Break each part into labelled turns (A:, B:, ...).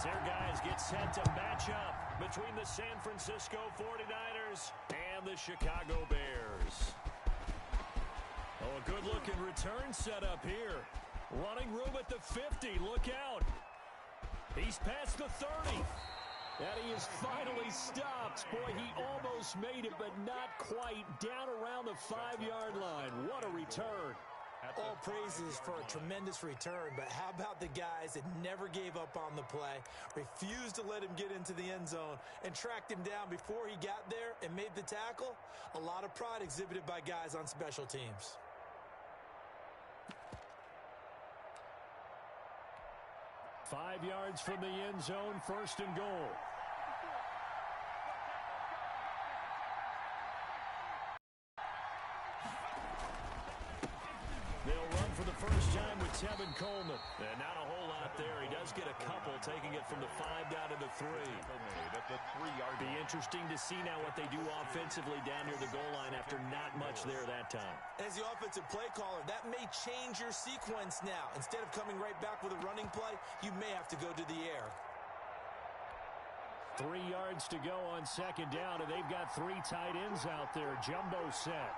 A: as their guys get set to match up between the San Francisco 49ers and the Chicago Bears. Oh, a good-looking return setup here. Running room at the 50. Look out. He's past the 30. And he is finally stopped. Boy, he almost made it, but not quite. Down around the 5-yard line. What a return.
B: All praises for a tremendous return, but how about the guys that never gave up on the play, refused to let him get into the end zone, and tracked him down before he got there and made the tackle? A lot of pride exhibited by guys on special teams.
A: Five yards from the end zone, first and goal. They'll run for the first time with Tevin Coleman. And not a whole lot there. He does get a couple, taking it from the 5 down to the 3. Be interesting to see now what they do offensively down near the goal line after not much there that time.
B: As the offensive play caller, that may change your sequence now. Instead of coming right back with a running play, you may have to go to the air.
A: 3 yards to go on second down, and they've got 3 tight ends out there. Jumbo set.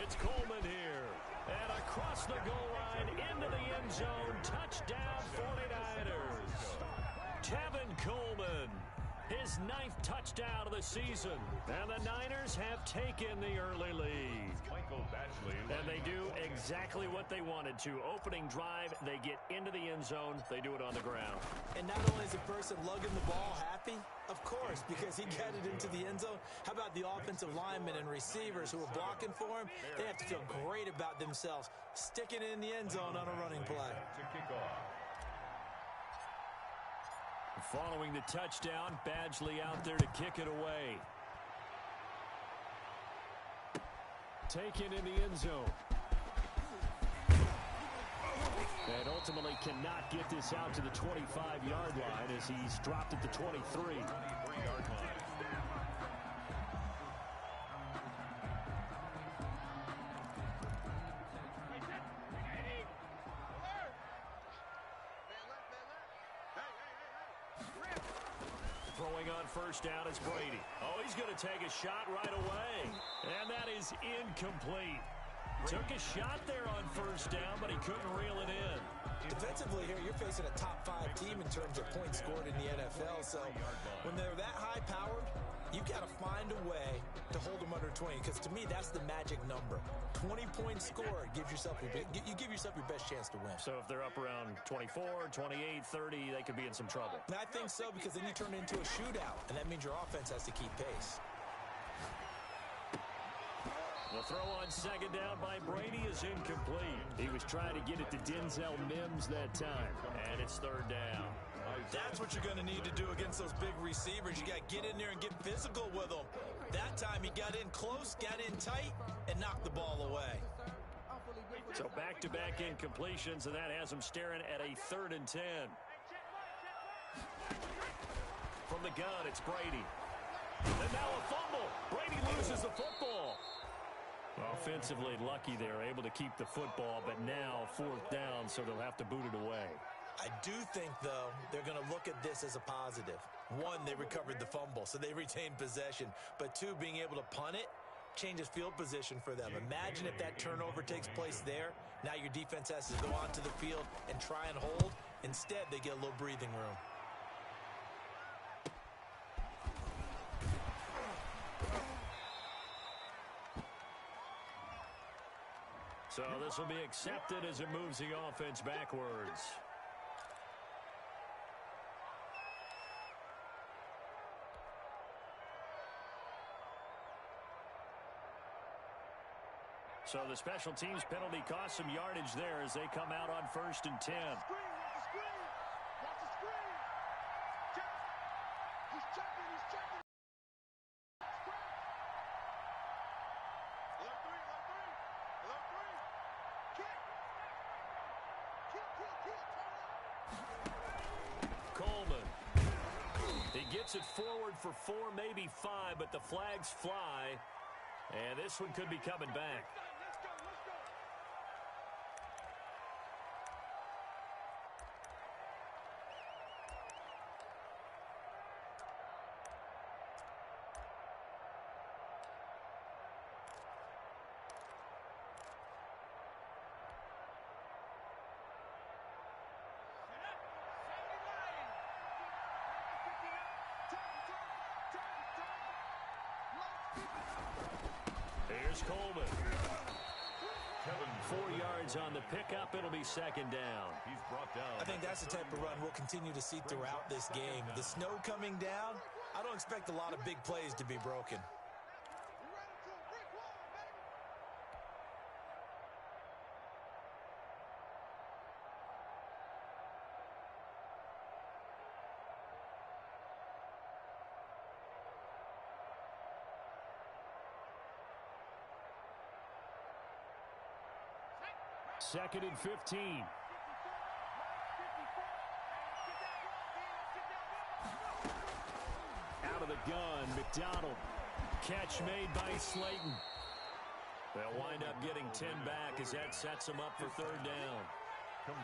A: It's Coleman here. And across the goal line, into the end zone. Touchdown, 49ers. Tevin Coleman, his 9th touchdown of the season. And the Niners have taken the early lead. And they do exactly what they wanted to. Opening drive, they get into the end zone. They do it on the ground.
B: And not only is the person lugging the ball happy, of course, because he got it into the end zone. How about the offensive linemen and receivers who are blocking for him? They have to feel great about themselves, sticking it in the end zone on a running play.
A: Following the touchdown, Badgley out there to kick it away. Taken in the end zone. And ultimately cannot get this out to the 25-yard line as he's dropped at the 23. Throwing on first down is Brady. Oh, he's going to take a shot right away. And that is incomplete. Took a shot there on first down, but he couldn't reel it in.
B: Defensively here, you're facing a top-5 team in terms of points scored in the NFL. So when they're that high-powered, you've got to find a way to hold them under 20. Because to me, that's the magic number. 20 points scored gives yourself you give yourself your best chance to win.
A: So if they're up around 24, 28, 30, they could be in some trouble.
B: And I think so, because then you turn it into a shootout, and that means your offense has to keep pace.
A: The throw on second down by Brady is incomplete. He was trying to get it to Denzel Mims that time, and it's third down.
B: That's what you're going to need to do against those big receivers. You got to get in there and get physical with them. That time he got in close, got in tight, and knocked the ball away.
A: So back-to-back incompletions, and that has him staring at a 3rd and 10. From the gun, it's Brady. And now a fumble. Brady loses the football. Offensively lucky they're able to keep the football, but now 4th down, so they'll have to boot it away.
B: I do think, though, they're going to look at this as a positive. 1, they recovered the fumble, so they retained possession. But 2, being able to punt it changes field position for them. Imagine if that turnover takes place there. Now your defense has to go onto the field and try and hold. Instead, they get a little breathing room.
A: So this will be accepted as it moves the offense backwards. So the special teams penalty cost some yardage there as they come out on 1st and 10. Coleman. He gets it forward for 4, maybe 5, but the flags fly. And this one could be coming back. Here's Coleman. 4 yards on the pickup. It'll be second down.
C: He's brought down.
B: I think that's the type of run we'll continue to see throughout this game. The snow coming down, I don't expect a lot of big plays to be broken.
A: Second and 15. Out of the gun, McDonald. Catch made by Slayton. They'll wind up getting 10 back as that sets them up for third down.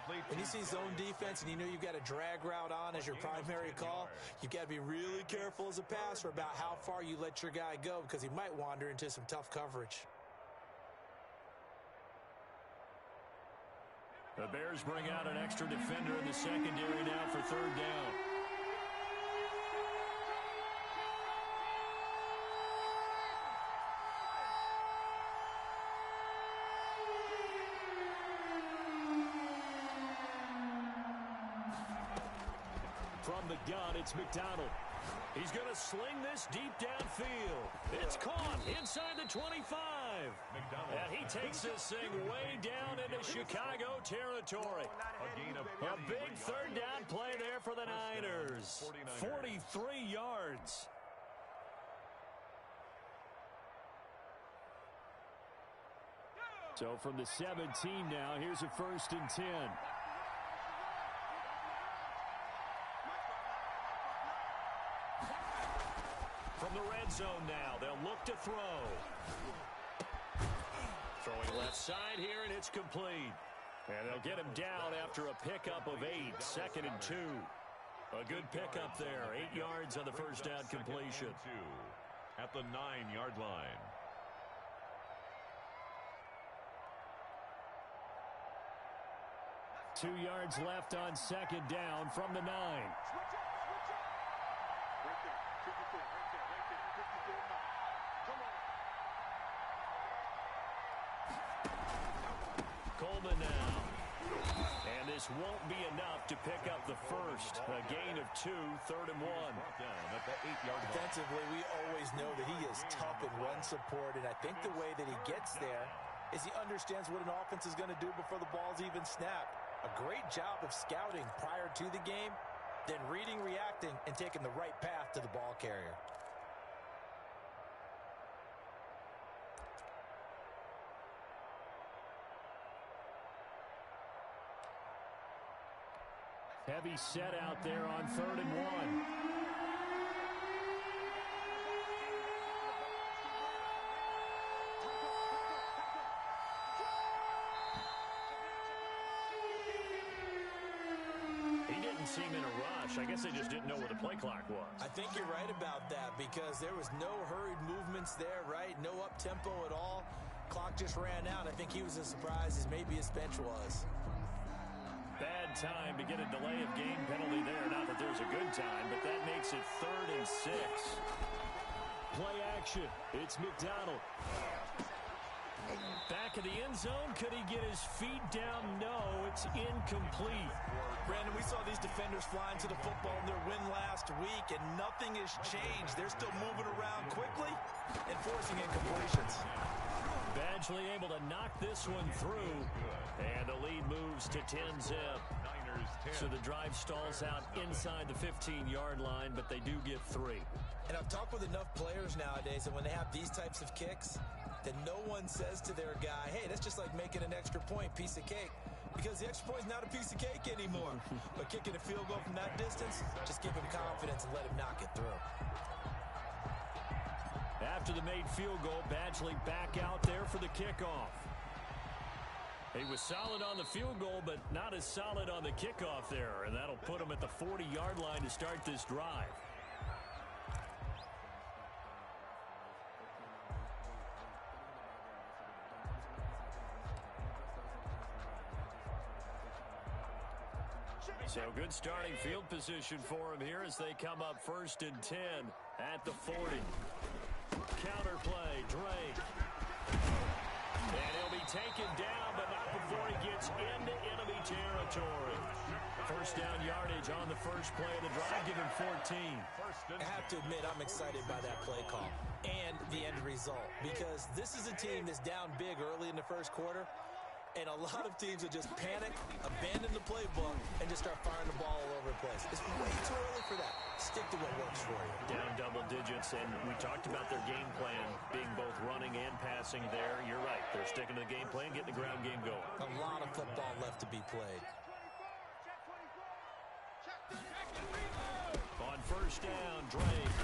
B: When you see zone defense and you know you've got a drag route on as your primary call, you've got to be really careful as a passer about how far you let your guy go because he might wander into some tough coverage.
A: The Bears bring out an extra defender in the secondary now for third down. From the gun, it's McDonald. He's going to sling this deep downfield. It's caught inside the 25. And he takes this thing way down into Chicago territory. A big third down play there for the Niners. 43 yards. So from the 17 now, here's a 1st and 10. From the red zone now, they'll look to throw. Throwing left side here, and it's complete. And they'll get him down after a pickup of 8, 2nd and 2. A good pickup there, 8 yards on the first down completion.
C: At the 9-yard line.
A: Two yards left on second down from the 9. Coleman now. And this won't be enough to pick up the first. A gain of 2, 3rd and 1.
B: Defensively, we always know that he is tough in run support, and I think the way that he gets there is he understands what an offense is going to do before the ball's even snapped. A great job of scouting prior to the game, then reading, reacting, and taking the right path to the ball carrier.
A: Heavy set out there on 3rd and 1. He didn't seem in a rush. I guess they just didn't know where the play clock was.
B: I think you're right about that because there was no hurried movements there, right? No up-tempo at all. Clock just ran out. I think he was as surprised as maybe his bench was.
A: Bad time to get a delay of game penalty there. Not that there's a good time, but that makes it 3rd and 6. Play action. It's McDonald. Back of the end zone. Could he get his feet down? No, it's incomplete.
B: Brandon, we saw these defenders flying to the football in their win last week, and nothing has changed. They're still moving around quickly and forcing incompletions.
A: Badgley able to knock this one through, and the lead moves to 10-zip. So the drive stalls out inside the 15-yard line, but they do get 3.
B: And I've talked with enough players nowadays that when they have these types of kicks, that no one says to their guy, hey, that's just like making an extra point, piece of cake. Because the extra point is not a piece of cake anymore. But kicking a field goal from that distance, just give him confidence and let him knock it through.
A: After the made field goal, Badgley actually back out there for the kickoff. He was solid on the field goal, but not as solid on the kickoff there, and that'll put him at the 40-yard line to start this drive. So good starting field position for him here as they come up 1st and 10 at the 40. Counter play, Drake. And he'll be taken down, but not before he gets into enemy territory. First down yardage on the first play of the drive, give him 14.
B: I have to admit, I'm excited by that play call and the end result, because this is a team that's down big early in the first quarter, and a lot of teams will just panic, abandon the playbook, and just start firing the ball all over the place. It's way too early for that. Stick to what works for you.
A: Down double digits, and we talked about their game plan being both running and passing there. You're right. They're sticking to the game plan, getting the ground game going.
B: A lot of football left to be played.
A: On first down, Drake.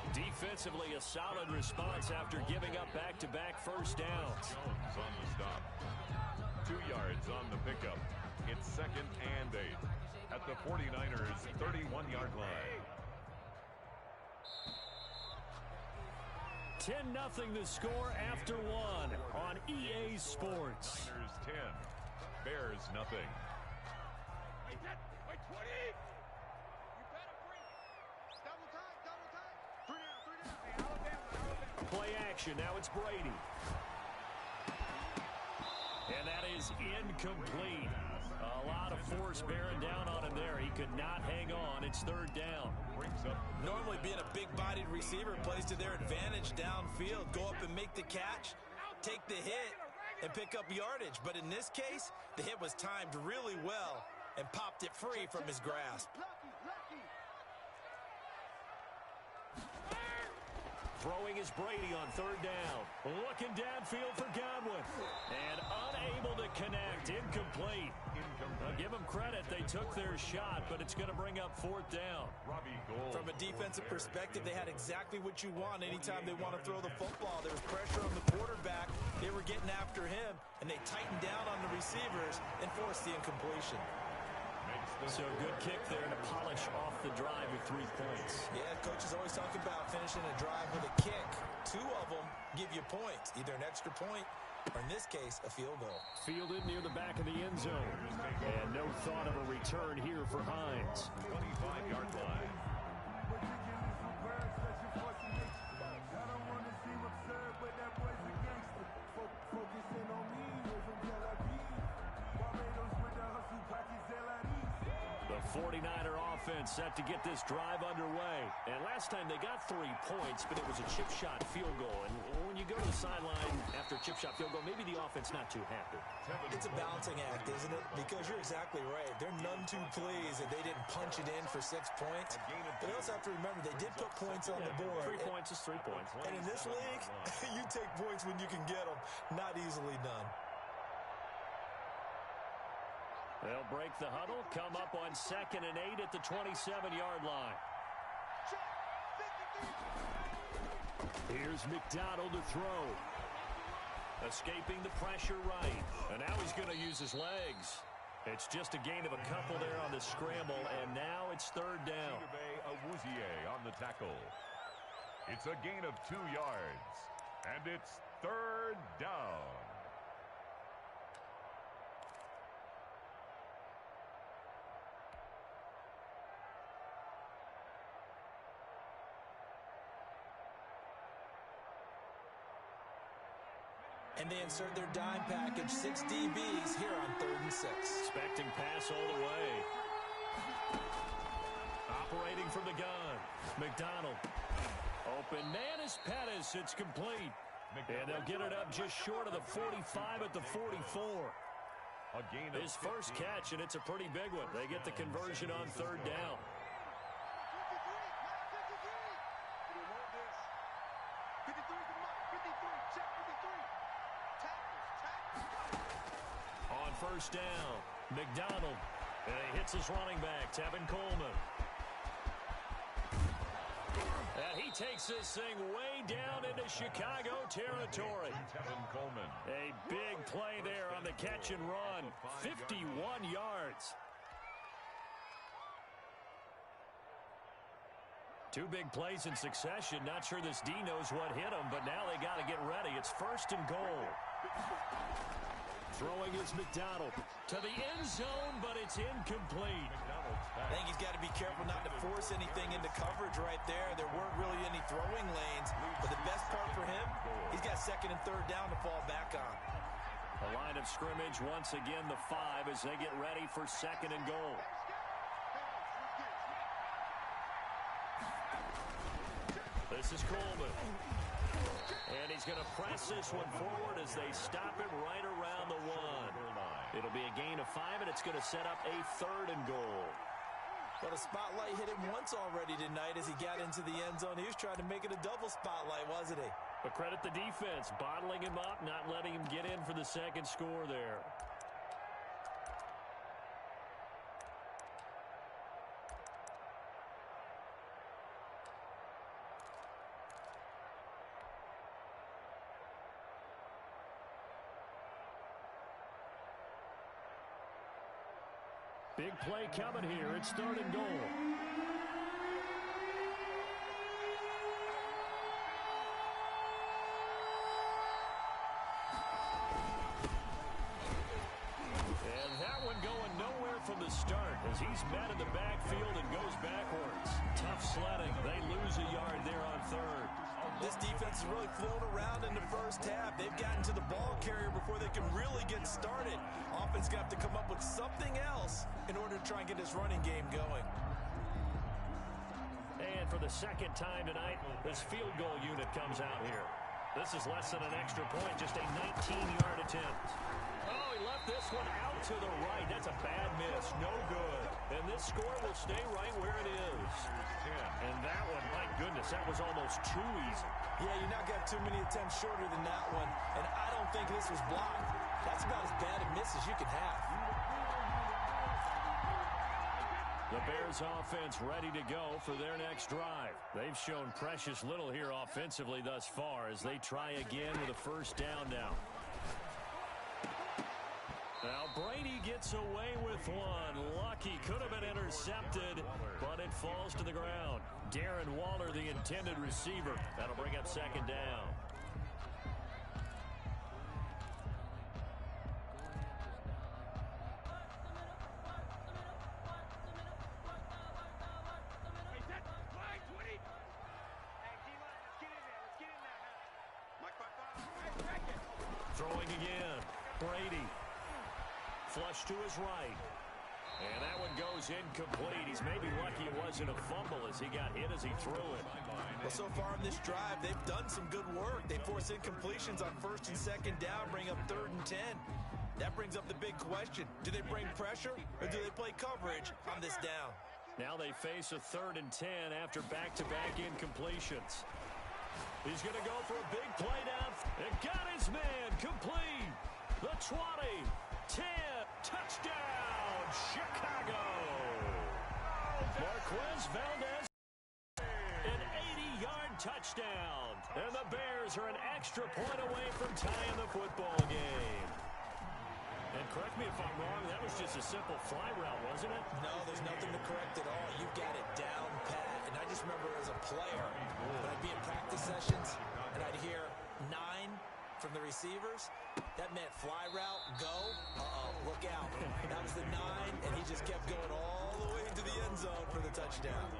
A: Defensively, a solid response after giving up back-to-back first downs.
C: Jones on the stop. 2 yards on the pickup. It's 2nd and 8 at the 49ers' 31-yard line.
A: 10-0 the score after 1 on EA Sports.
C: Niners 10, Bears nothing.
A: Play action, now it's Brady. And that is incomplete. A lot of force bearing down on him there. He could not hang on. It's 3rd down.
B: Normally being a big-bodied receiver plays to their advantage downfield. Go up and make the catch, take the hit, and pick up yardage. But in this case, the hit was timed really well and popped it free from his grasp.
A: Throwing is Brady on 3rd down. Looking downfield for Godwin. And unable to connect. Incomplete. I'll give them credit. They took their shot, but it's going to bring up 4th down.
B: From a defensive perspective, they had exactly what you want anytime they want to throw the football. There was pressure on the quarterback. They were getting after him, and they tightened down on the receivers and forced the incompletion.
A: So good kick there to polish off the drive with 3 points.
B: Yeah, coaches always talk about finishing a drive with a kick. 2 of them give you points, either an extra point or, in this case, a field goal.
A: Fielded near the back of the end zone. And no thought of a return here for Hines.
C: 25-yard line.
A: The 49er offense set to get this drive underway. And last time they got 3 points, but it was a chip shot field goal. And when you go to the sideline after a chip shot field goal, maybe the offense not too happy.
B: It's a balancing act, isn't it? Because you're exactly right. They're none too pleased that they didn't punch it in for 6 points. But you also have to remember, they did put points on the board.
A: 3 points is 3 points.
B: And in this league, you take points when you can get them. Not easily done.
A: They'll break the huddle, come up on 2nd and 8 at the 27-yard line. Here's McDonald to throw. Escaping the pressure right. And now he's going to use his legs. It's just a gain of a couple there on the scramble, and now it's 3rd down.
C: Awuzie on the tackle. It's a gain of 2 yards, and it's 3rd down.
B: And they insert their dime package, 6 DBs here on 3rd and 6.
A: Expecting pass all the way. Operating from the gun. McDonald. Open man is Pettis. It's complete. And they'll get it up just short of the 45 at the 44. His first catch, and it's a pretty big one. They get the conversion on 3rd down. On first down, McDonald. And he hits his running back, Tevin Coleman. And he takes this thing way down into Chicago territory.
C: Tevin Coleman.
A: A big play there on the catch and run. 51 yards. Two big plays in succession. Not sure this D knows what hit him, but now they got to get ready. It's 1st and goal. Throwing is McDonald to the end zone, but it's incomplete.
B: I think he's got to be careful not to force anything into coverage right there. There weren't really any throwing lanes, but the best part for him, he's got 2nd and 3rd down to fall back on.
A: The line of scrimmage once again the 5 as they get ready for 2nd and goal. This is Coleman. And he's going to press this one forward as they stop him right around the 1. It'll be a gain of 5, and it's going to set up a 3rd and goal.
B: Well, the spotlight hit him once already tonight as he got into the end zone. He was trying to make it a double spotlight, wasn't he?
A: But credit the defense, bottling him up, not letting him get in for the 2nd score there. Big play coming here. It's 3rd and goal. And that one going nowhere from the start as he's met in the backfield and goes backwards. Tough sledding. They lose a yard there on 3rd.
B: This defense is really flown around in the first half. They've gotten to the ball carrier before they can really get started. Offense got to come up with something else in order to try and get this running game going.
A: And for the 2nd time tonight, this field goal unit comes out here. This is less than an extra point, just a 19-yard attempt. Oh, he left this one out to the right. That's a bad miss. No good. And this score will stay right where it is. And that one, my goodness, that was almost too easy.
B: Yeah, you're not going to have too many attempts shorter than that one. And I don't think this was blocked. That's about as bad a miss as you can have.
A: The Bears offense ready to go for their next drive. They've shown precious little here offensively thus far as they try again with a 1st down now. Now Brady gets away with one. Lucky, could have been intercepted, but it falls to the ground. Darren Waller, the intended receiver. That'll bring up 2nd down. Throwing again. Brady. Flush to his right. And that one goes incomplete. He's maybe lucky it wasn't a fumble as he got hit as he threw it.
B: Well, so far in this drive, they've done some good work. They force incompletions on 1st and 2nd down, bring up 3rd and 10. That brings up the big question. Do they bring pressure or do they play coverage on this down?
A: Now they face a 3rd and 10 after back-to-back incompletions. He's going to go for a big play down. And got his man complete. The 20, 10, touchdown, Chicago. Marquez Valdez, an 80-yard touchdown. And the Bears are an extra point away from tying the football game. And correct me if I'm wrong, that was just a simple fly route, wasn't it?
B: No, there's nothing to correct at all. You've got it down pat. And I just remember as a player, when I'd be in practice sessions, and I'd hear 9 from the receivers, that meant fly route, go, look out. That was the 9, and he just kept going all the way into the end zone for the touchdown.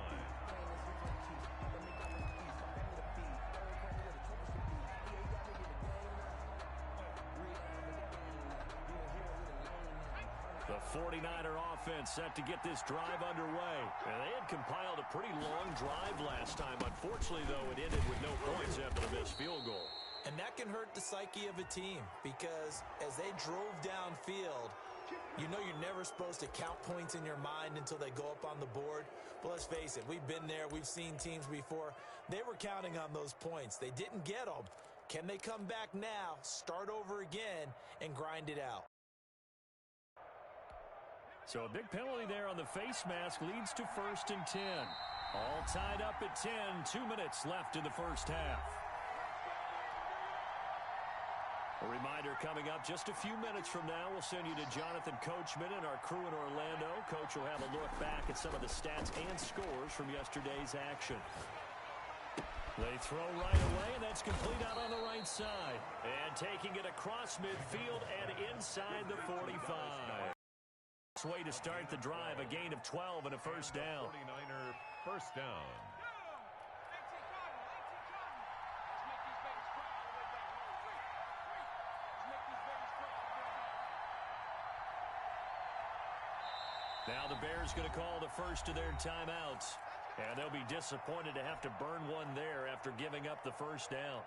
A: The 49er offense set to get this drive underway. And they had compiled a pretty long drive last time. Unfortunately, though, it ended with no points after the missed field goal.
B: And that can hurt the psyche of a team because as they drove downfield, you know you're never supposed to count points in your mind until they go up on the board. But let's face it, we've been there. We've seen teams before. They were counting on those points. They didn't get them. Can they come back now, start over again, and grind it out?
A: So a big penalty there on the face mask leads to 1st and 10. All tied up at 10, 2 minutes left in the first half. A reminder coming up just a few minutes from now, we'll send you to Jonathan Coachman and our crew in Orlando. Coach will have a look back at some of the stats and scores from yesterday's action. They throw right away, and that's complete out on the right side. And taking it across midfield and inside the 45. Way to start the drive, a gain of 12 and a first down.
C: 49er first down.
A: Now the Bears going to call the first of their timeouts. And they'll be disappointed to have to burn one there after giving up the first down.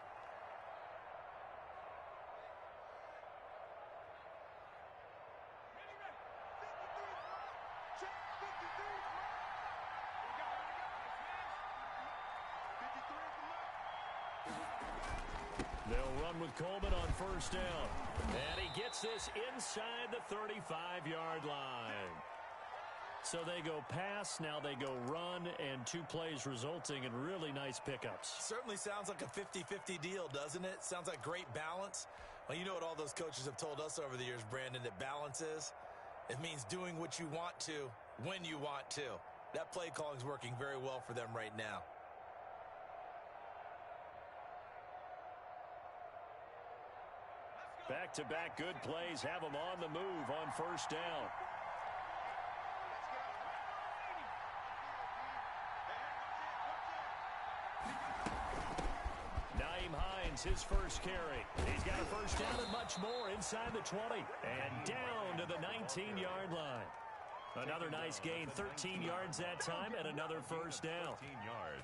A: They'll run with Coleman on first down. And he gets this inside the 35-yard line. So they go pass, now they go run, and 2 plays resulting in really nice pickups.
B: Certainly sounds like a 50-50 deal, doesn't it? Sounds like great balance. Well, you know what all those coaches have told us over the years, Brandon, that balance is? It means doing what you want to, when you want to. That play calling is working very well for them right now.
A: Back-to-back good plays have them on the move on first down. His first carry. He's got a first down and much more inside the 20. And down to the 19-yard line. Another nice gain, 13 yards that time, and another first down.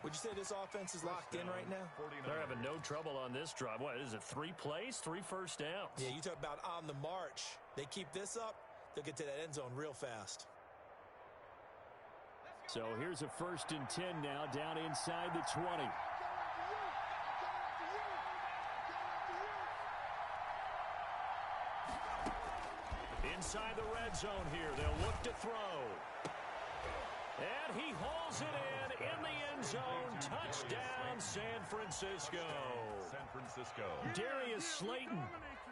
B: Would you say this offense is locked in right now?
A: They're having no trouble on this drive. What is it, 3 plays, 3 first downs?
B: Yeah, you talk about on the march. They keep this up, they'll get to that end zone real fast.
A: So here's a 1st and 10 now, down inside the 20. Inside the red zone here, they'll look to throw. And he hauls it in the end zone. Touchdown, San Francisco.
C: San Francisco.
A: Darius Slayton,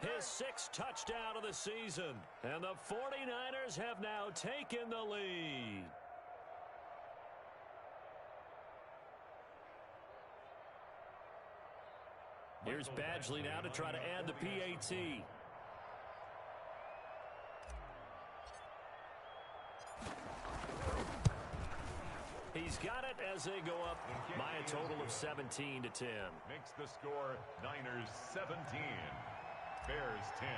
A: his 6th touchdown of the season. And the 49ers have now taken the lead. Here's Badgley now to try to add the PAT. He's got it as they go up by a total of 17 to 10.
C: Makes the score Niners 17, Bears 10.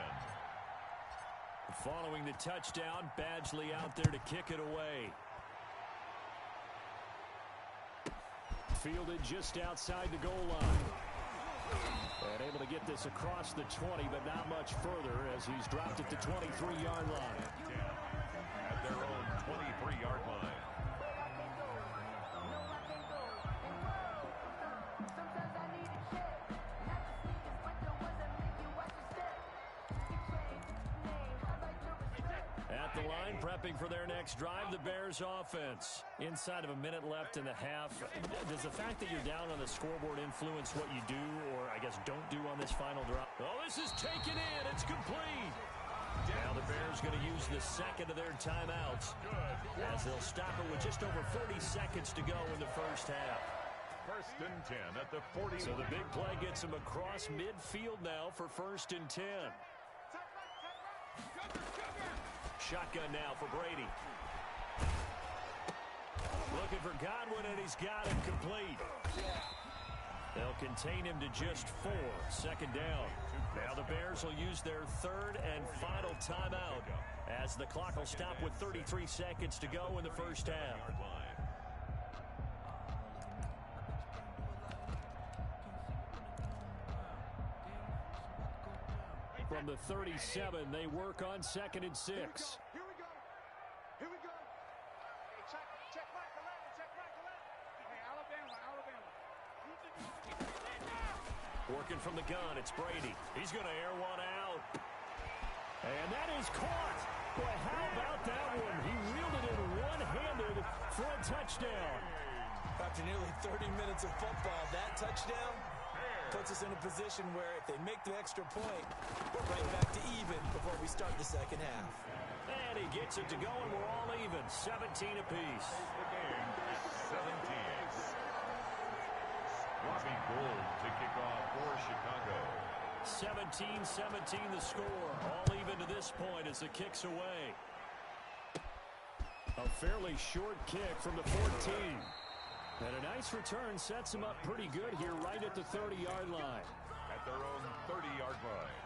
A: Following the touchdown, Badgley out there to kick it away. Fielded just outside the goal line. And able to get this across the 20, but not much further as he's dropped at the 23-yard line.
C: At their own 23-yard line. At the line, prepping for their next drive, the Bears offense.
A: Inside of a minute left in the half. Does the fact that you're down on the scoreboard influence what you do, or I guess don't do on this final drive? Oh, this is taken in. It's complete. Now the Bears going to use the 2nd of their timeouts as they'll stop it with just over 40 seconds to go in the first half.
C: 1st and 10 at the 40.
A: So the big play gets them across midfield now for 1st and 10. Shotgun now for Brady. Looking for Godwin, and he's got it complete. They'll contain him to just 4. 2nd down. Now the Bears will use their 3rd and final timeout as the clock will stop with 33 seconds to go in the first half. From the 37, they work on 2nd and 6.
D: Here we go. Here we go. Hey, check right to left. Check right to left. Hey, Alabama.
A: Working from the gun, it's Brady. He's going to air one out. And that is caught. Boy, how about that one? He reeled it in one-handed for a touchdown.
B: After nearly 30 minutes of football, that touchdown puts us in a position where if they make the extra point, we're right back to even before we start the second half.
A: And he gets it to go, and we're all even, 17 apiece.
C: The game, 17. Robbie Gould to kick off for Chicago.
A: 17-17 the score. All even to this point as the kick's away. A fairly short kick from the 14. And a nice return sets them up pretty good here right at the 30-yard line.
C: At their own 30-yard line.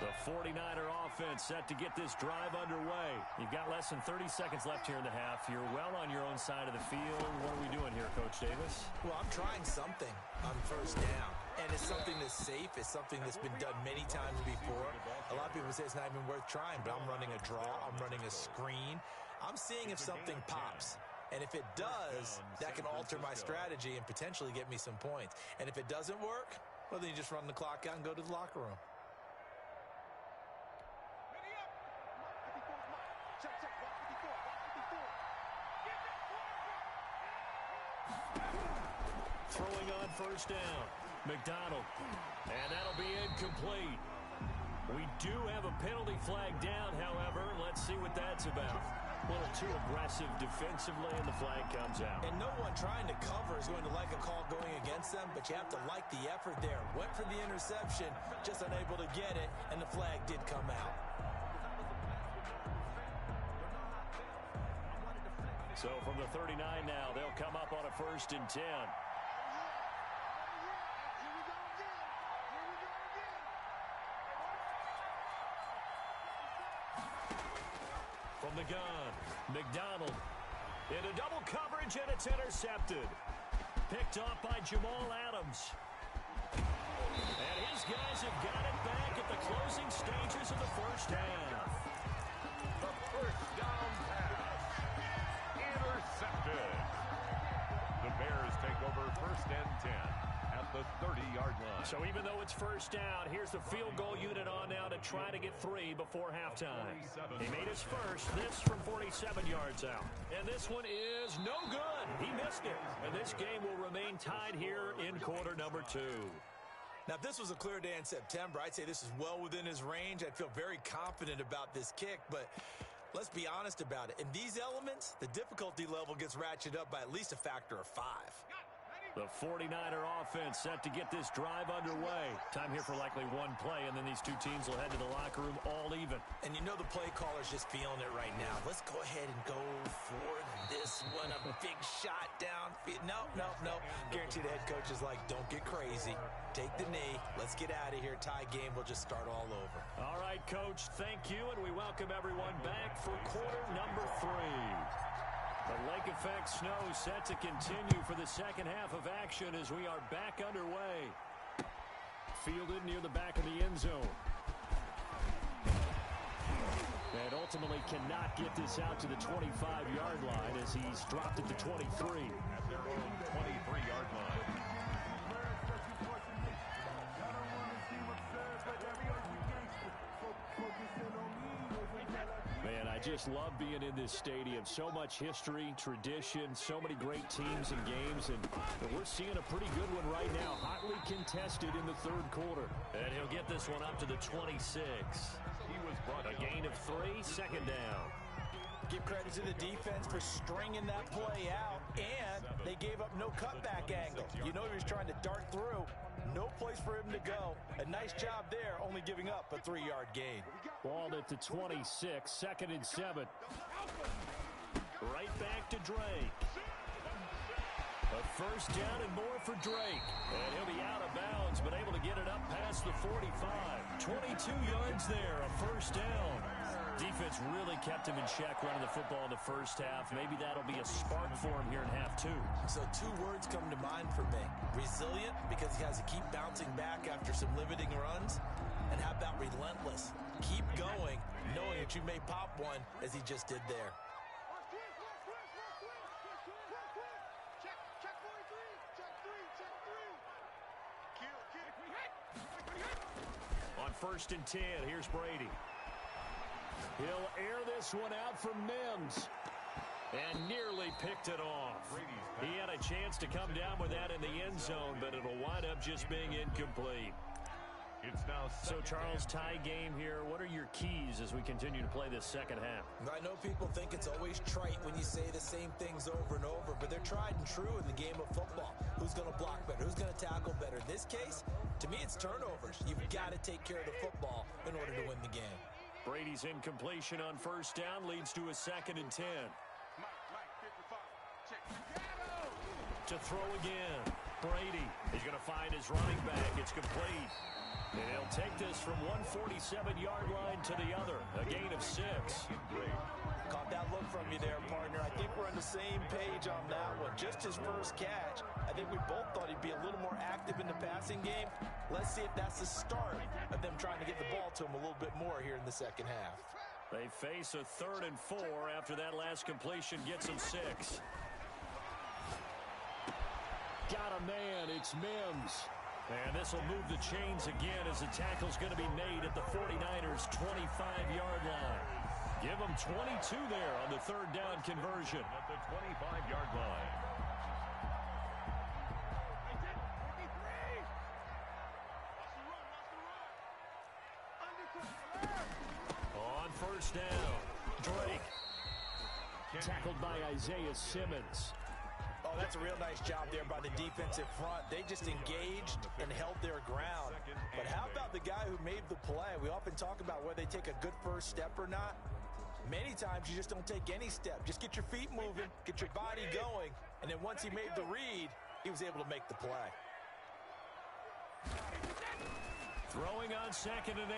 A: The 49er offense set to get this drive underway. You've got less than 30 seconds left here in the half. You're well on your own side of the field. What are we doing here, Coach Davis?
B: Well, I'm trying something on first down. And it's something that's safe. It's something that's been done many times before. A lot of people say it's not even worth trying, but I'm running a draw. I'm running a screen. I'm seeing if something pops. And if it does, that can alter my strategy and potentially get me some points. And if it doesn't work, well, then you just run the clock out and go to the locker room.
A: Throwing on first down. McDonald. And that'll be incomplete. We do have a penalty flag down, however. Let's see what that's about. A little too aggressive defensively, and the flag comes out.
B: And no one trying to cover is going to like a call going against them, but you have to like the effort there. Went for the interception, just unable to get it, and the flag did come out.
A: So from the 39 now, they'll come up on a 1st and 10. From the gun, McDonald into double coverage, and it's intercepted. Picked off by Jamal Adams. And his guys have got it back at the closing stages of the first half.
C: The first down pass. Intercepted. The Bears take over 1st and 10 at the 30-yard line.
A: So even though it's first down, here's the field goal unit on now to try to get 3 before halftime. He made his first, this from 47 yards out. And this one is no good. He missed it. And this game will remain tied here in quarter number 2.
B: Now, if this was a clear day in September, I'd say this is well within his range. I'd feel very confident about this kick, but let's be honest about it. In these elements, the difficulty level gets ratcheted up by at least a factor of 5.
A: The 49er offense set to get this drive underway. Time here for likely one play, and then these two teams will head to the locker room all even.
B: And you know the play caller's just feeling it right now. Let's go ahead and go for this one. A big shot down. No. Guarantee the head coach is like, don't get crazy. Take the knee. Let's get out of here. Tie game will just start all over.
A: All right, Coach, thank you, and we welcome everyone back for quarter number 3. The lake effect snow set to continue for the second half of action as we are back underway. Fielded near the back of the end zone. And ultimately cannot get this out to the 25-yard line as he's dropped it to 23.
C: At their own 23-yard line.
A: Man, I just love being in this stadium. So much history, tradition, so many great teams and games, and we're seeing a pretty good one right now. Hotly contested in the third quarter. And he'll get this one up to the 26.
C: He was brought
A: A gain of 3, second down.
B: Give credit to the defense for stringing that play out, and they gave up no cutback angle. You know he was trying to dart through. No place for him to go. A nice job there, only giving up a 3-yard gain.
A: Ball at the 26, 2nd and 7. Right back to Drake. A first down and more for Drake. And he'll be out of bounds, but able to get it up past the 45. 22 yards there, a first down. Defense really kept him in check running the football in the first half. Maybe that'll be a spark for him here in half 2.
B: So 2 words come to mind for me. Resilient, because he has to keep bouncing back after some limiting runs. And how about relentless? Keep going, knowing that you may pop one as he just did there.
A: On 1st and 10, here's Brady. He'll air this one out for Mims. And nearly picked it off. He had a chance to come down with that in the end zone, but it'll wind up just being incomplete.
C: It's now
A: so, Charles, tie game here. What are your keys as we continue to play this second half?
B: I know people think it's always trite when you say the same things over and over, but they're tried and true in the game of football. Who's going to block better? Who's going to tackle better? In this case, to me, it's turnovers. You've got to take care of the football in order to win the game.
A: Brady's incompletion on 1st down leads to a 2nd and 10. To throw again. Brady is going to find his running back. It's complete. And he'll take this from 147-yard line to the other. A gain of 6.
B: Caught that look from you there, partner. I think we're on the same page on that one. Just his first catch. I think we both thought he'd be a little more active in the passing game. Let's see if that's the start of them trying to get the ball to him a little bit more here in the second half.
A: They face a 3rd and 4 after that last completion gets them 6. Got a man. It's Mims. And this will move the chains again as the tackle's going to be made at the 49ers' 25-yard line. Give them 22 there on the 3rd down conversion.
C: At the 25-yard line.
A: On 1st down, Drake. Tackled by Isaiah Simmons.
B: Oh, that's a real nice job there by the defensive front. They just engaged and held their ground. But how about the guy who made the play? We often talk about whether they take a good first step or not. Many times you just don't take any step. Just get your feet moving, get your body going, and then once he made the read, he was able to make the play.
A: Throwing on 2nd and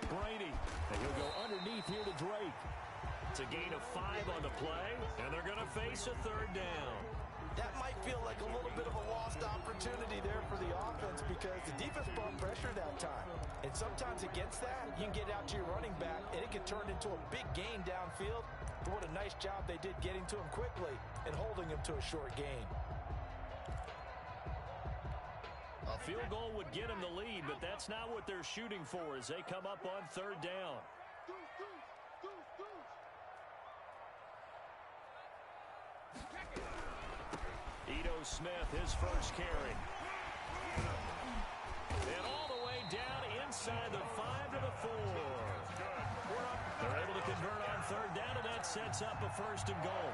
A: 8, Brady. And he'll go underneath here to Drake. It's a gain of 5 on the play, and they're going to face a 3rd down.
B: That might feel like a little bit of a lost opportunity there for the offense because the defense brought pressure that time. And sometimes against that, you can get out to your running back, and it can turn into a big gain downfield. But what a nice job they did getting to him quickly and holding him to a short gain.
A: A field goal would get them the lead, but that's not what they're shooting for as they come up on 3rd down. Ito Smith, his first carry. And all the way down inside the 5 to the 4. They're able to convert on 3rd down, and that sets up a 1st and goal.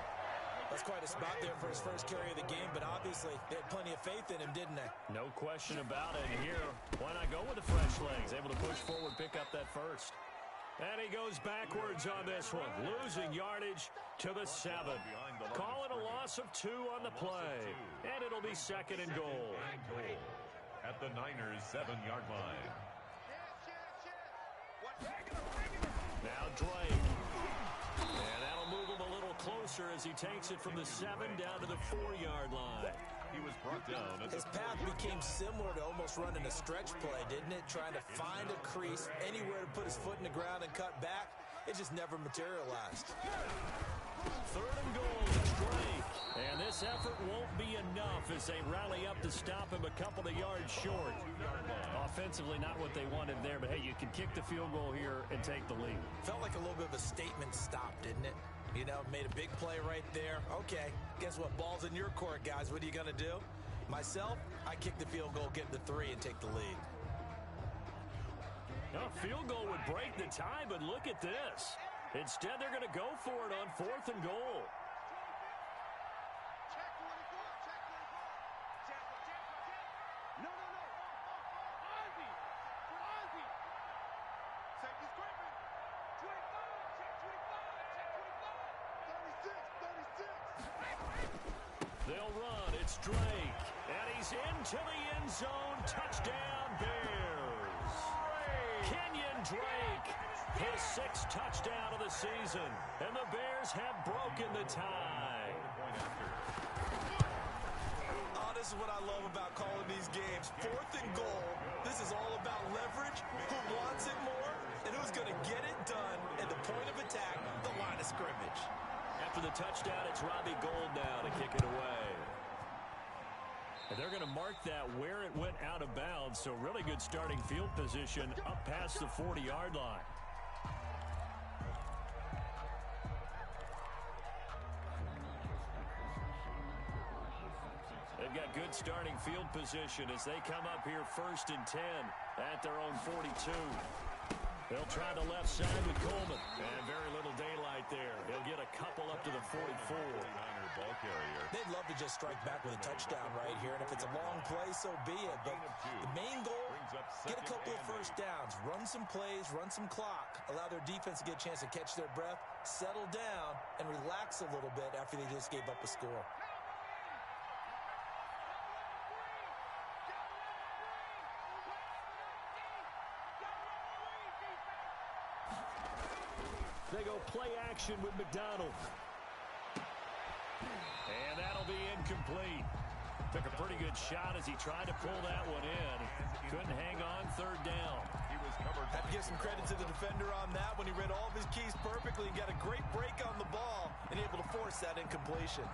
B: That's quite a spot there for his first carry of the game, but obviously they had plenty of faith in him, didn't they?
A: No question about it. Here, why not go with the fresh legs? Able to push forward, pick up that first. And he goes backwards on this one, losing yardage to the 7. Call it a loss of 2 on the play, and it'll be 2nd and goal.
C: At the Niners' 7-yard line.
A: Now Drake. And that'll move him a little closer as he takes it from the 7 down to the 4-yard line.
C: He was brought down.
B: His path became similar to almost running a stretch play, didn't it? Trying to find a crease, anywhere to put his foot in the ground and cut back. It just never materialized.
A: 3rd and goal, it's Drake. And this effort won't be enough as they rally up to stop him a couple of yards short. Offensively, not what they wanted there, but hey, you can kick the field goal here and take the lead.
B: Felt like a little bit of a statement stop, didn't it? You know, made a big play right there. Okay, guess what? Ball's in your court, guys. What are you going to do? Myself, I kick the field goal, get the 3, and take the lead.
A: A field goal would break the tie, but look at this. Instead, they're going to go for it on 4th and goal. They'll run. It's Drake. And he's into the end zone. Touchdown, Bears. Kenyon Drake, his 6th touchdown of the season. And the Bears have broken the tie.
B: Oh, this is what I love about calling these games. 4th and goal. This is all about leverage, who wants it more, and who's going to get it done at the point of attack, the line of scrimmage.
A: After the touchdown, it's Robbie Gould now to kick it away. And they're going to mark that where it went out of bounds. So really good starting field position up past the 40-yard line. They've got good starting field position as they come up here 1st and 10 at their own 42. They'll try the left side with Coleman. And very little daylight there. He'll get a couple up to the 44.
C: Ball carrier.
B: They'd love to just strike back with a touchdown right here, and if it's a long play, so be it. But the main goal, get a couple of first downs, run some plays, run some clock, allow their defense to get a chance to catch their breath, settle down, and relax a little bit after they just gave up a score.
A: They go play action with McDonald. And that'll be incomplete. Took a pretty good shot as he tried to pull that one in. Couldn't hang on 3rd down.
C: He was covered.
B: Have to give some credit to the defender on that when he read all of his keys perfectly and got a great break on the ball and able to force that incompletion.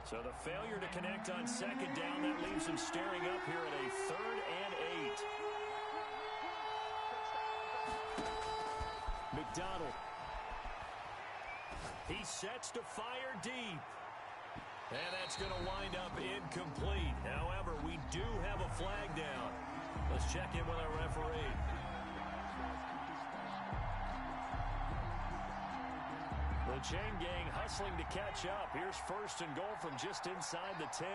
A: So the failure to connect on 2nd down, that leaves him staring up here at a 3rd and 8. McDonald. He sets to fire deep. And that's going to wind up incomplete. However, we do have a flag down. Let's check in with our referee. The chain gang hustling to catch up. Here's 1st and goal from just inside the 10.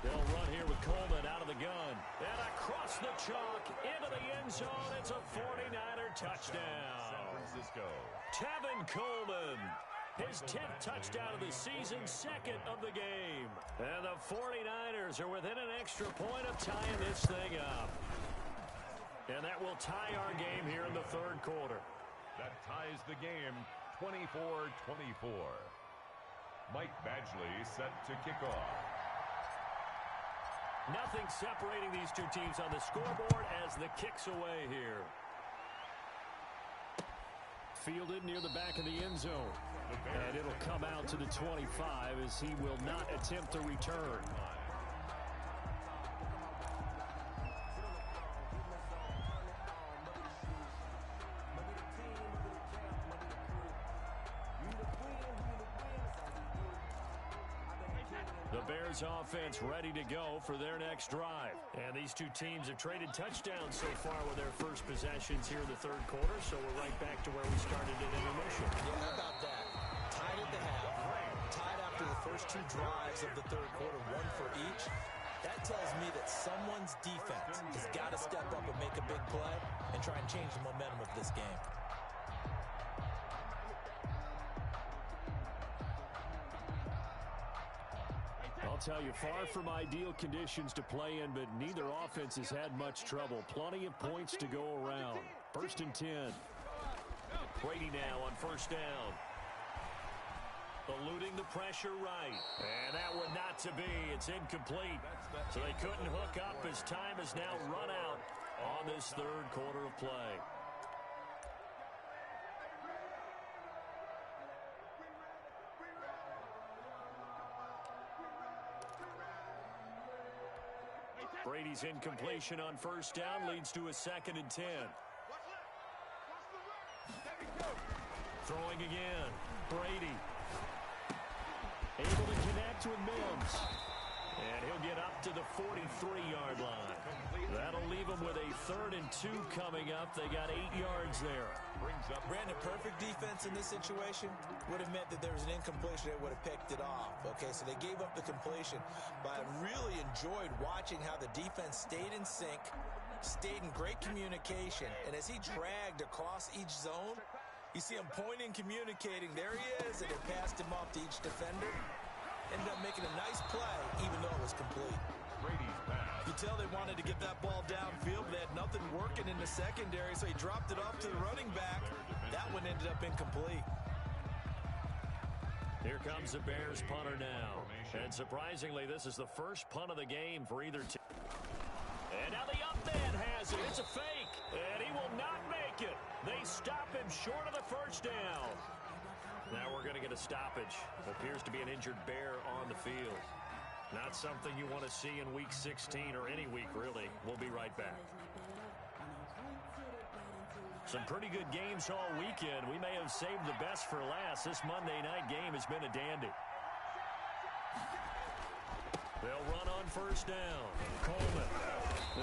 A: They'll run here with Coleman out of the gun. And across the chalk into the end zone. It's a 49er touchdown.
C: San Francisco.
A: Tevin Coleman. His 10th touchdown of the season, 2nd of the game. And the 49ers are within an extra point of tying this thing up. And that will tie our game here in the 3rd quarter.
C: That ties the game 24-24. Mike Badgley set to kick off.
A: Nothing separating these two teams on the scoreboard as the kick's away here. Fielded near the back of the end zone. And it'll come out to the 25 as he will not attempt to return. The Bears offense ready to go for their next drive. And these two teams have traded touchdowns so far with their first possessions here in the 3rd quarter, so we're right back to where we started in intermission.
B: Yeah, how about that? Tied at the half. Tied after the first 2 drives of the 3rd quarter, 1 for each. That tells me that someone's defense has got to step up and make a big play and try and change the momentum of this game.
A: I'll tell you, far from ideal conditions to play in, but neither offense has had much trouble. Plenty of points to go around. 1st and 10. Brady now on 1st down. Eluding the pressure right. And that one not to be. It's incomplete. So they couldn't hook up as time has now run out on this 3rd quarter of play. Brady's incompletion on 1st down leads to a 2nd and 10. Throwing again. Brady. Able to connect with Mims. And he'll get up to the 43-yard line. That'll leave him with a 3rd and 2 coming up. They got 8 yards there.
B: Brandon, perfect defense in this situation would have meant that there was an incompletion. They would have picked it off. Okay, so they gave up the completion. But I really enjoyed watching how the defense stayed in sync, stayed in great communication. And as he dragged across each zone, you see him pointing, communicating. There he is, and it passed him off to each defender. Ended up making a nice play, even though it was complete.
C: Brady's pass.
B: You tell they wanted to get that ball downfield, but they had nothing working in the secondary, so he dropped it off to the running back. That one ended up incomplete.
A: Here comes the Bears punter now. And surprisingly, this is the first punt of the game for either team. And now the up man has it. It's a fake. And he will not make it. They stop him short of the first down. Now we're going to get a stoppage. Appears to be an injured Bear on the field. Not something you want to see in Week 16 or any week, really. We'll be right back. Some pretty good games all weekend. We may have saved the best for last. This Monday night game has been a dandy. They'll run on first down. Coleman.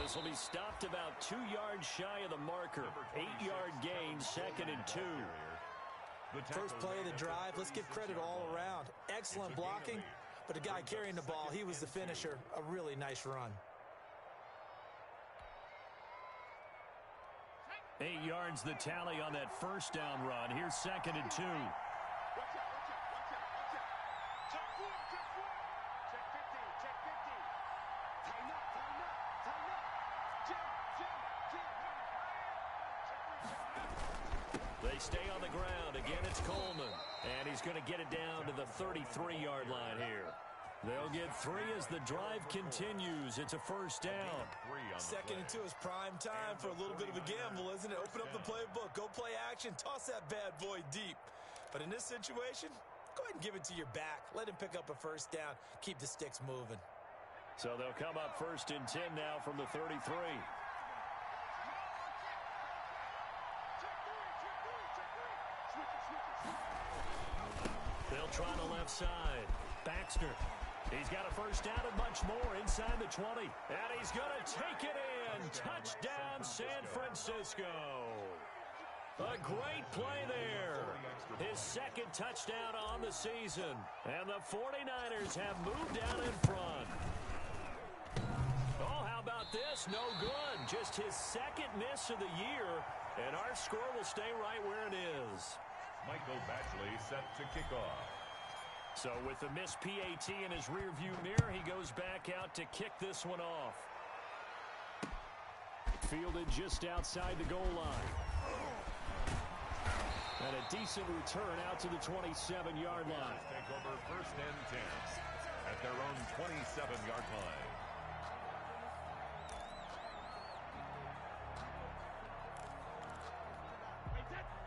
A: This will be stopped about 2 yards shy of the marker. 8-yard gain, 2nd and 2.
B: First play of the drive. Let's give credit all around. Excellent blocking, but the guy carrying the ball, he was the finisher. A really nice run.
A: 8 yards the tally on that first down run. Here's 2nd and 2.
D: Watch out, watch out, watch out, watch out. Check 4, check 4. Check 15, check 15. Tighten up, tighten up, tighten up. Jim, Jim, Jim.
A: They stay on the ground. Again, it's Coleman. And he's going to get it down to the 33-yard line here. They'll get 3 as the drive continues. It's a first down.
B: 2nd and 2 is prime time for a little bit of a gamble, isn't it? Open up the playbook. Go play action. Toss that bad boy deep. But in this situation, go ahead and give it to your back. Let him pick up a first down. Keep the sticks moving.
A: So they'll come up 1st and 10 now from the 33. They'll try the left side. Baxter. He's got a first down and much more inside the 20. And he's going to take it in. Touchdown, San Francisco. A great play there. His 2nd touchdown on the season. And the 49ers have moved down in front. Oh, how about this? No good. Just his 2nd miss of the year. And our score will stay right where it is.
C: Michael Batchley set to kick off.
A: So with the missed PAT in his rearview mirror, he goes back out to kick this one off. Fielded just outside the goal line. And a decent return out to the 27-yard line.
C: Take over 1st and 10 at their own 27-yard line.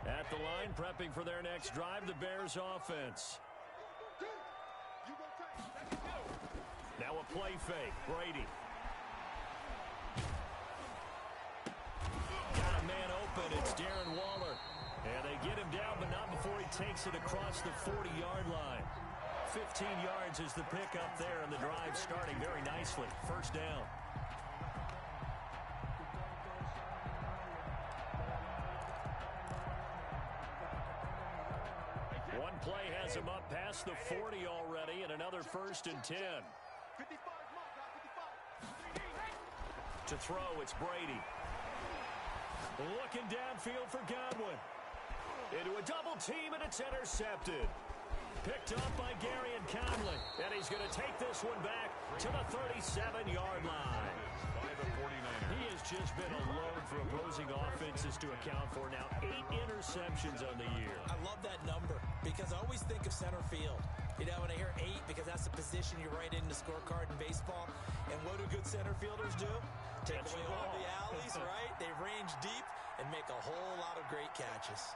A: At the line, prepping for their next drive, the Bears offense. Now a play fake. Brady. Got a man open. It's Darren Waller. And they get him down, but not before he takes it across the 40-yard line. 15 yards is the pickup there, and the drive starting very nicely. First down. One play has him up past the 40 already, and another 1st and 10.
D: 55, mark, 55.
A: To throw, it's Brady. Looking downfield for Godwin. Into a double team, and it's intercepted. Picked up by Gary and Conley. And he's going to take this one back to the 37-yard line.
C: By the 49ers.
A: He has just been a load for opposing offenses to account for. Now 8 interceptions on the year.
B: I love that number because I always think of center field. You know, when I hear 8, because that's the position you write in the scorecard in baseball. And what do good center fielders do? Take away all the alleys, right? They range deep and make a whole lot of great catches.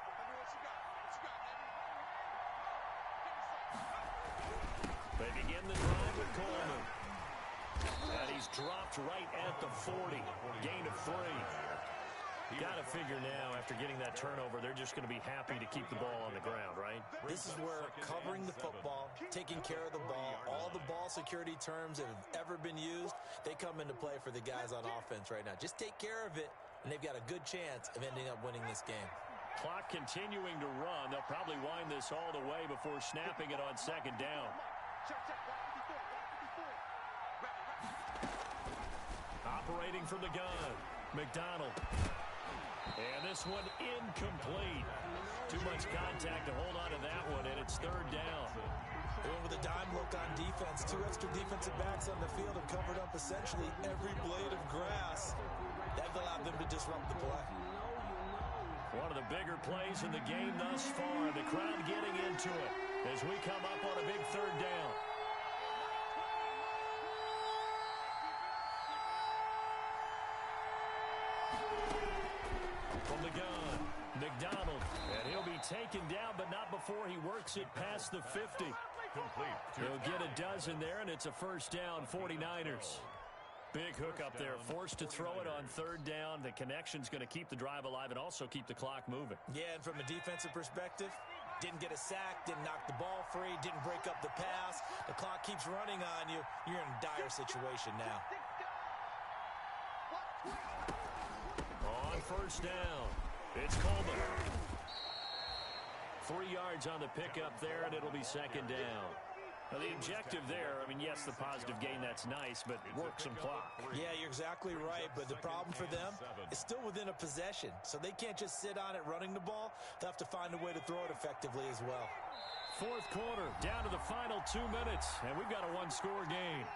A: They begin the drive with Coleman. And he's dropped right at the 40. Gain of 3. Got to figure now, after getting that turnover, they're just going to be happy to keep the ball on the ground, right?
B: This is where covering the football, taking care of the ball, all the ball security terms that have ever been used, they come into play for the guys on offense right now. Just take care of it, and they've got a good chance of ending up winning this game.
A: Clock continuing to run. They'll probably wind this all the way before snapping it on 2nd down. Operating from the gun, McDonald. And this one incomplete. Too much contact to hold on to that one, and it's 3rd down.
B: And with a dime look on defense, 2 extra defensive backs on the field have covered up essentially every blade of grass. That allowed them to disrupt the play.
A: One of the bigger plays in the game thus far. The crowd getting into it. as we come up on a big third down. From the gun, McDonald, and he'll be taken down, but not before he works it past the 50.
C: Complete.
A: He'll get a dozen there, and it's a first down, 49ers. Big hook up there, forced to throw it on third down. The connection's going to keep the drive alive and also keep the clock moving.
B: Yeah, and from a defensive perspective, didn't get a sack, didn't knock the ball free, didn't break up the pass. The clock keeps running on you. You're in a dire situation now.
A: On first down, it's Coleman. 3 yards on the pickup there, and it'll be second down. Now, the objective there, I mean, yes, the positive gain, that's nice, but work some clock.
B: Yeah, you're exactly right, but the problem for them is still within a possession, so they can't just sit on it running the ball. They'll have to find a way to throw it effectively as well.
A: Fourth quarter, down to the final 2 minutes, and we've got a one-score game.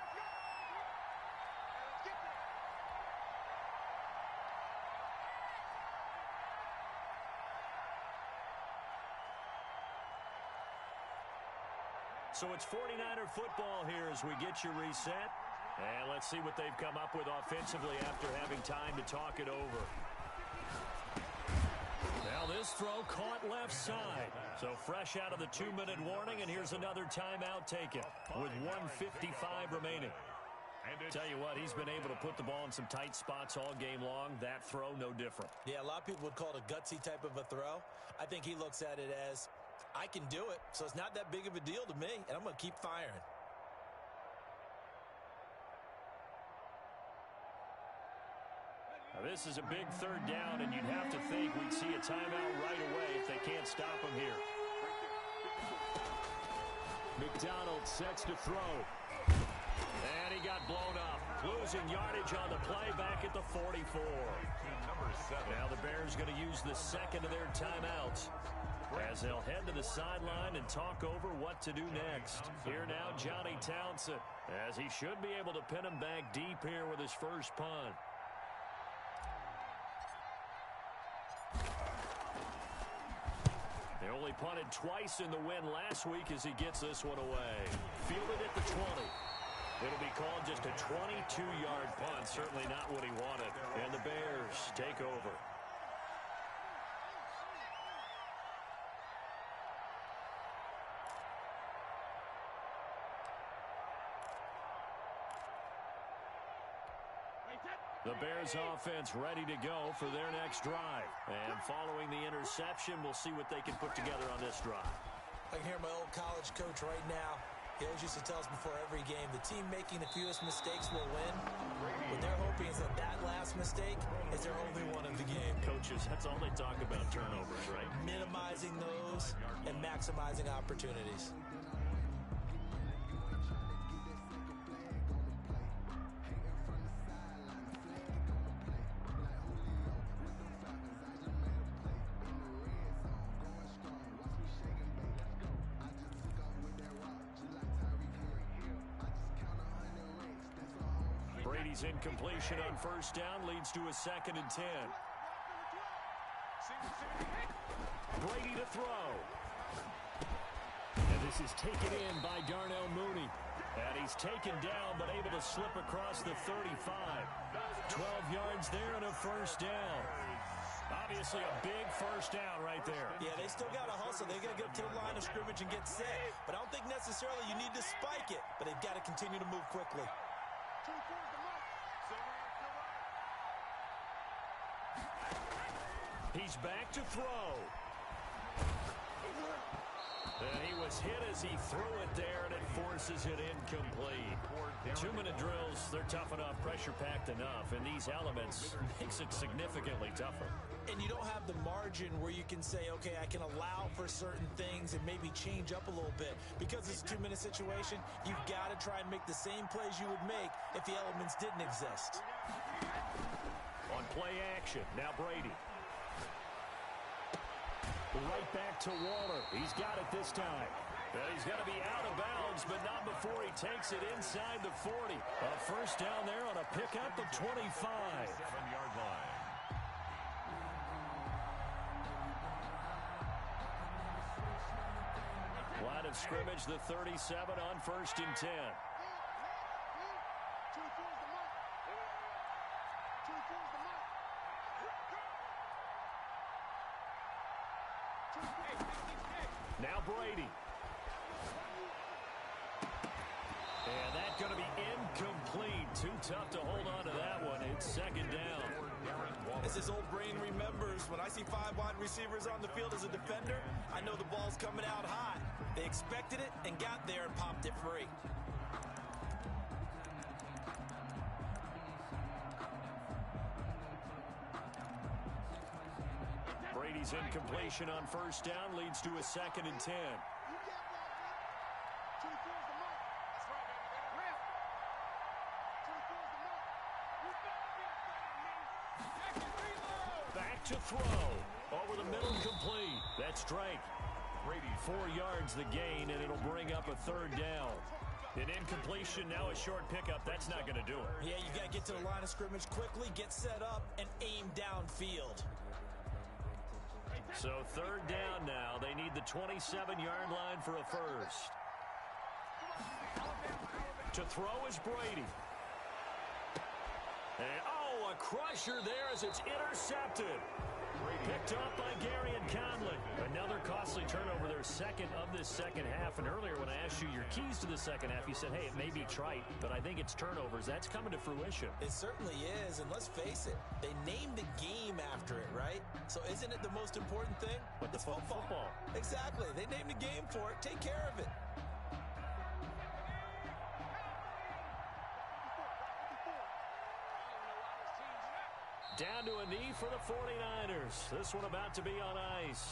A: So it's 49er football here as we get you reset. And let's see what they've come up with offensively after having time to talk it over. Now this throw caught left side. So fresh out of the 2-minute warning, and here's another timeout taken with 1:55 remaining. Tell you what, he's been able to put the ball in some tight spots all game long. That throw, no different.
B: Yeah, a lot of people would call it a gutsy type of a throw. I think he looks at it as, I can do it, so it's not that big of a deal to me, and I'm going to keep firing.
A: Now this is a big third down, and you'd have to think we'd see a timeout right away if they can't stop him here. McDonald sets to throw. And he got blown up. Losing yardage on the play back at the 44. Now the Bears going to use the second of their timeouts as they'll head to the sideline and talk over what to do next. Here now, Johnny Townsend, as he should be able to pin him back deep here with his first punt. They only punted twice in the win last week as he gets this one away. Fielded at the 20. It'll be called just a 22-yard punt. Certainly not what he wanted. And the Bears take over. The Bears offense ready to go for their next drive. And following the interception, we'll see what they can put together on this drive.
B: I can hear my old college coach right now. He always used to tell us before every game, the team making the fewest mistakes will win. What they're hoping is that that last mistake is their only one of the game.
A: Coaches, that's all they talk about, turnovers, right?
B: Minimizing those and maximizing opportunities.
A: Brady's incompletion on first down leads to a 2nd and 10. Brady to throw. And this is taken in by Darnell Mooney. And he's taken down but able to slip across the 35. 12 yards there and a first down. Obviously a big first down right there.
B: Yeah, they still got to hustle. They got to get up to the line of scrimmage and get set. But I don't think necessarily you need to spike it. But they've got to continue to move quickly.
A: He's back to throw. And he was hit as he threw it there, and it forces it incomplete. 2-minute drills, they're tough enough, pressure-packed enough, and these elements makes it significantly tougher.
B: And you don't have the margin where you can say, okay, I can allow for certain things and maybe change up a little bit. Because it's a 2-minute situation, you've got to try and make the same plays you would make if the elements didn't exist.
A: On play action, now Brady. Right back to Waller. He's got it this time. He's got to be out of bounds, but not before he takes it inside the 40. A first down there on a pickup of 25.
C: 7-yard line.
A: Line of scrimmage, the 37 on 1st and 10. Now Brady. And that's going to be incomplete. Too tough to hold on to that one. It's 2nd down.
B: As his old brain remembers, when I see 5 wide receivers on the field as a defender, I know the ball's coming out hot. They expected it and got there and popped it free.
A: Brady's incompletion on 1st down leads to a 2nd and 10. Back to throw. Over the middle, complete. That's strike. Brady 4 yards the gain, and it'll bring up a 3rd down. An incompletion, now a short pickup. That's not going to do it.
B: Yeah, you got to get to the line of scrimmage quickly, get set up, and aim downfield.
A: So 3rd down now. They need the 27-yard line for a first. To throw is Brady. And, a crusher there as it's intercepted. Picked up by Gary and Conley. Another costly turnover, their 2nd of this 2nd half. And earlier when I asked you your keys to the 2nd half, you said, hey, it may be trite, but I think it's turnovers. That's coming to fruition.
B: It certainly is, and let's face it, they named the game after it, right? So isn't it the most important thing?
A: But it's football.
B: Exactly. They named the game for it. Take care of it.
A: Down to a knee for the 49ers. This one about to be on ice.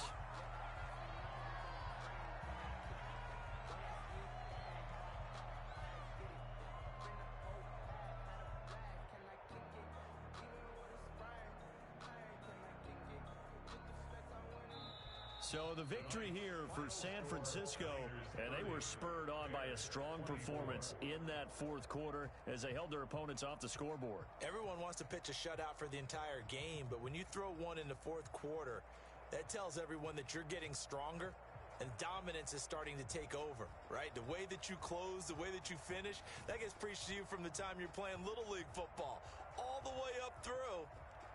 A: So the victory here for San Francisco, and they were spurred on by a strong performance in that 4th quarter as they held their opponents off the scoreboard.
B: Everyone wants to pitch a shutout for the entire game, but when you throw one in the 4th quarter, that tells everyone that you're getting stronger and dominance is starting to take over, right? The way that you close, the way that you finish, that gets preached to you from the time you're playing Little League football all the way up through,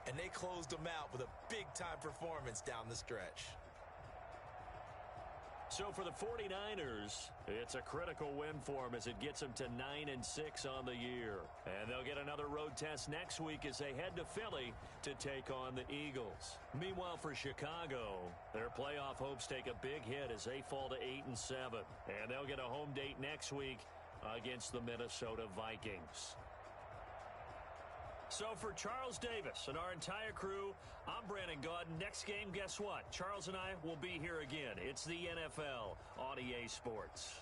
B: and they closed them out with a big-time performance down the stretch.
A: So for the 49ers, it's a critical win for them as it gets them to 9-6 on the year. And they'll get another road test next week as they head to Philly to take on the Eagles. Meanwhile, for Chicago, their playoff hopes take a big hit as they fall to 8-7. And they'll get a home date next week against the Minnesota Vikings. So for Charles Davis and our entire crew, I'm Brandon Gaudin. Next game, guess what? Charles and I will be here again. It's the NFL on EA Sports.